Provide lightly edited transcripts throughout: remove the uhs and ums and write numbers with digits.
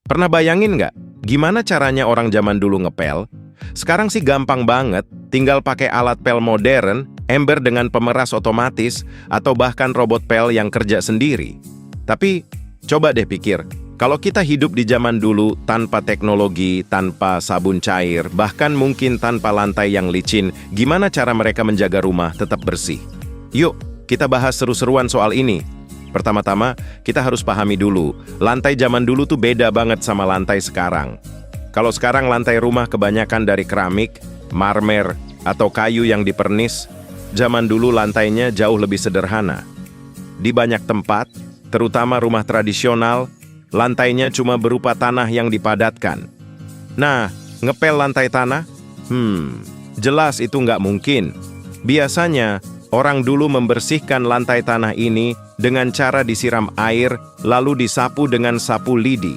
Pernah bayangin nggak? Gimana caranya orang zaman dulu ngepel? Sekarang sih gampang banget, tinggal pakai alat pel modern, ember dengan pemeras otomatis, atau bahkan robot pel yang kerja sendiri. Tapi, coba deh pikir, kalau kita hidup di zaman dulu tanpa teknologi, tanpa sabun cair, bahkan mungkin tanpa lantai yang licin, gimana cara mereka menjaga rumah tetap bersih? Yuk, kita bahas seru-seruan soal ini. Pertama-tama, kita harus pahami dulu, lantai zaman dulu tuh beda banget sama lantai sekarang. Kalau sekarang lantai rumah kebanyakan dari keramik, marmer, atau kayu yang dipernis, zaman dulu lantainya jauh lebih sederhana. Di banyak tempat, terutama rumah tradisional, lantainya cuma berupa tanah yang dipadatkan. Nah, ngepel lantai tanah? Jelas itu nggak mungkin. Biasanya, orang dulu membersihkan lantai tanah ini dengan cara disiram air, lalu disapu dengan sapu lidi.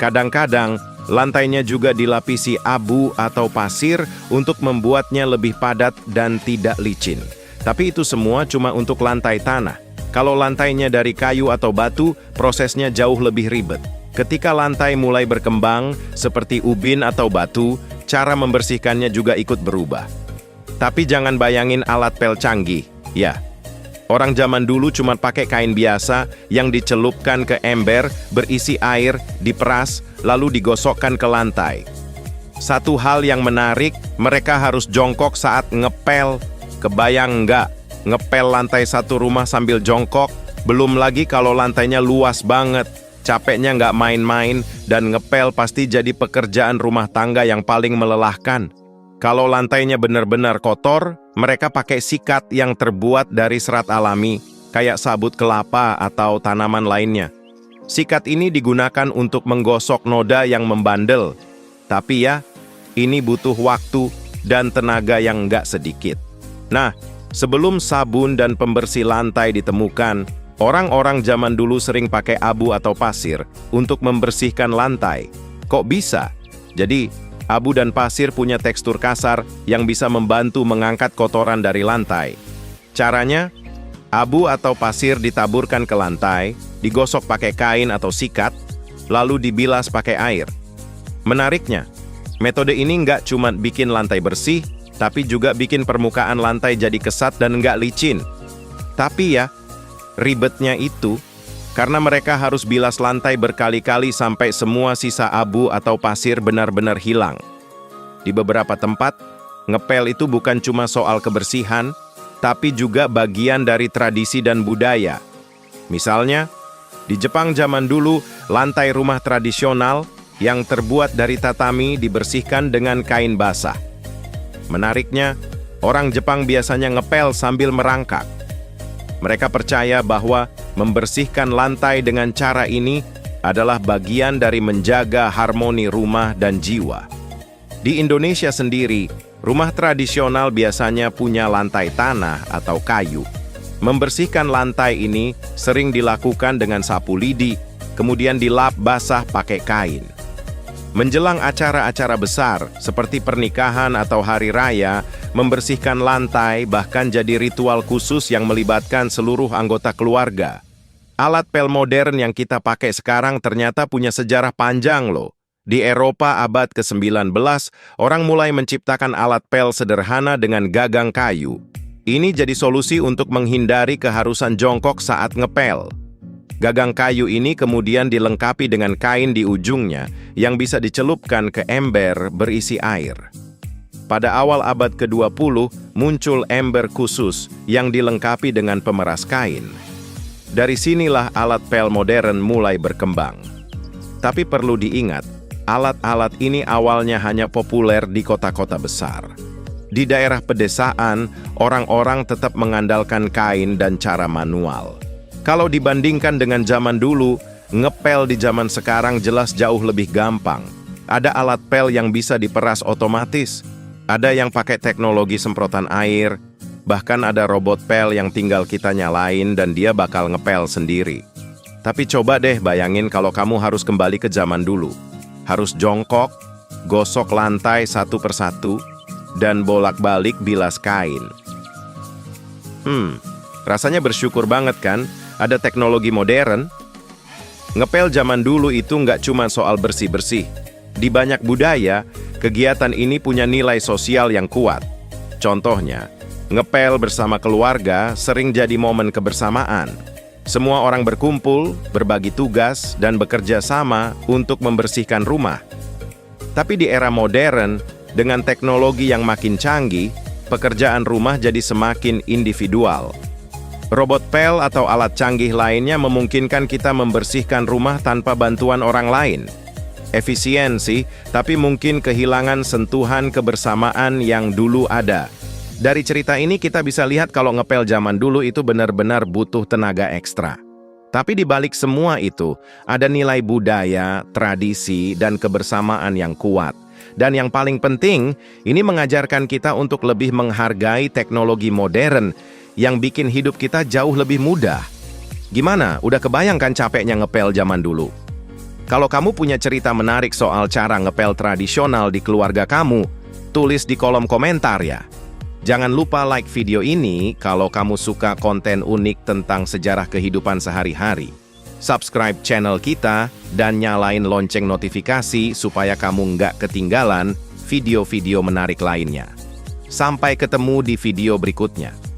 Kadang-kadang, lantainya juga dilapisi abu atau pasir untuk membuatnya lebih padat dan tidak licin. Tapi itu semua cuma untuk lantai tanah. Kalau lantainya dari kayu atau batu, prosesnya jauh lebih ribet. Ketika lantai mulai berkembang, seperti ubin atau batu, cara membersihkannya juga ikut berubah. Tapi jangan bayangin alat pel canggih. Ya, orang zaman dulu cuma pakai kain biasa yang dicelupkan ke ember, berisi air, diperas, lalu digosokkan ke lantai. Satu hal yang menarik, mereka harus jongkok saat ngepel. Kebayang nggak? Ngepel lantai satu rumah sambil jongkok? Belum lagi kalau lantainya luas banget. Capeknya nggak main-main, dan ngepel pasti jadi pekerjaan rumah tangga yang paling melelahkan. Kalau lantainya benar-benar kotor, mereka pakai sikat yang terbuat dari serat alami, kayak sabut kelapa atau tanaman lainnya. Sikat ini digunakan untuk menggosok noda yang membandel. Tapi ya, ini butuh waktu dan tenaga yang nggak sedikit. Nah, sebelum sabun dan pembersih lantai ditemukan, orang-orang zaman dulu sering pakai abu atau pasir untuk membersihkan lantai. Kok bisa? Jadi, abu dan pasir punya tekstur kasar yang bisa membantu mengangkat kotoran dari lantai. Caranya, abu atau pasir ditaburkan ke lantai, digosok pakai kain atau sikat, lalu dibilas pakai air. Menariknya, metode ini nggak cuma bikin lantai bersih, tapi juga bikin permukaan lantai jadi kesat dan nggak licin. Tapi ya, ribetnya itu, karena mereka harus bilas lantai berkali-kali sampai semua sisa abu atau pasir benar-benar hilang. Di beberapa tempat, ngepel itu bukan cuma soal kebersihan, tapi juga bagian dari tradisi dan budaya. Misalnya, di Jepang zaman dulu, lantai rumah tradisional yang terbuat dari tatami dibersihkan dengan kain basah. Menariknya, orang Jepang biasanya ngepel sambil merangkak. Mereka percaya bahwa membersihkan lantai dengan cara ini adalah bagian dari menjaga harmoni rumah dan jiwa. Di Indonesia sendiri, rumah tradisional biasanya punya lantai tanah atau kayu. Membersihkan lantai ini sering dilakukan dengan sapu lidi, kemudian dilap basah pakai kain. Menjelang acara-acara besar, seperti pernikahan atau hari raya, membersihkan lantai bahkan jadi ritual khusus yang melibatkan seluruh anggota keluarga. Alat pel modern yang kita pakai sekarang ternyata punya sejarah panjang loh. Di Eropa abad ke-19, orang mulai menciptakan alat pel sederhana dengan gagang kayu. Ini jadi solusi untuk menghindari keharusan jongkok saat ngepel. Gagang kayu ini kemudian dilengkapi dengan kain di ujungnya yang bisa dicelupkan ke ember berisi air. Pada awal abad ke-20, muncul ember khusus yang dilengkapi dengan pemeras kain. Dari sinilah alat pel modern mulai berkembang. Tapi perlu diingat, alat-alat ini awalnya hanya populer di kota-kota besar. Di daerah pedesaan, orang-orang tetap mengandalkan kain dan cara manual. Kalau dibandingkan dengan zaman dulu, ngepel di zaman sekarang jelas jauh lebih gampang. Ada alat pel yang bisa diperas otomatis, ada yang pakai teknologi semprotan air, bahkan ada robot pel yang tinggal kita nyalain dan dia bakal ngepel sendiri. Tapi coba deh bayangin kalau kamu harus kembali ke zaman dulu. Harus jongkok, gosok lantai satu persatu, dan bolak-balik bilas kain. Rasanya bersyukur banget kan? Ada teknologi modern. Ngepel zaman dulu itu nggak cuma soal bersih-bersih. Di banyak budaya, kegiatan ini punya nilai sosial yang kuat. Contohnya, ngepel bersama keluarga sering jadi momen kebersamaan. Semua orang berkumpul, berbagi tugas, dan bekerja sama untuk membersihkan rumah. Tapi di era modern, dengan teknologi yang makin canggih, pekerjaan rumah jadi semakin individual. Robot pel atau alat canggih lainnya memungkinkan kita membersihkan rumah tanpa bantuan orang lain. Efisiensi, tapi mungkin kehilangan sentuhan kebersamaan yang dulu ada. Dari cerita ini kita bisa lihat kalau ngepel zaman dulu itu benar-benar butuh tenaga ekstra. Tapi di balik semua itu, ada nilai budaya, tradisi, dan kebersamaan yang kuat. Dan yang paling penting, ini mengajarkan kita untuk lebih menghargai teknologi modern yang bikin hidup kita jauh lebih mudah. Gimana? Udah kebayangkan capeknya ngepel zaman dulu? Kalau kamu punya cerita menarik soal cara ngepel tradisional di keluarga kamu, tulis di kolom komentar ya. Jangan lupa like video ini kalau kamu suka konten unik tentang sejarah kehidupan sehari-hari. Subscribe channel kita dan nyalain lonceng notifikasi supaya kamu nggak ketinggalan video-video menarik lainnya. Sampai ketemu di video berikutnya.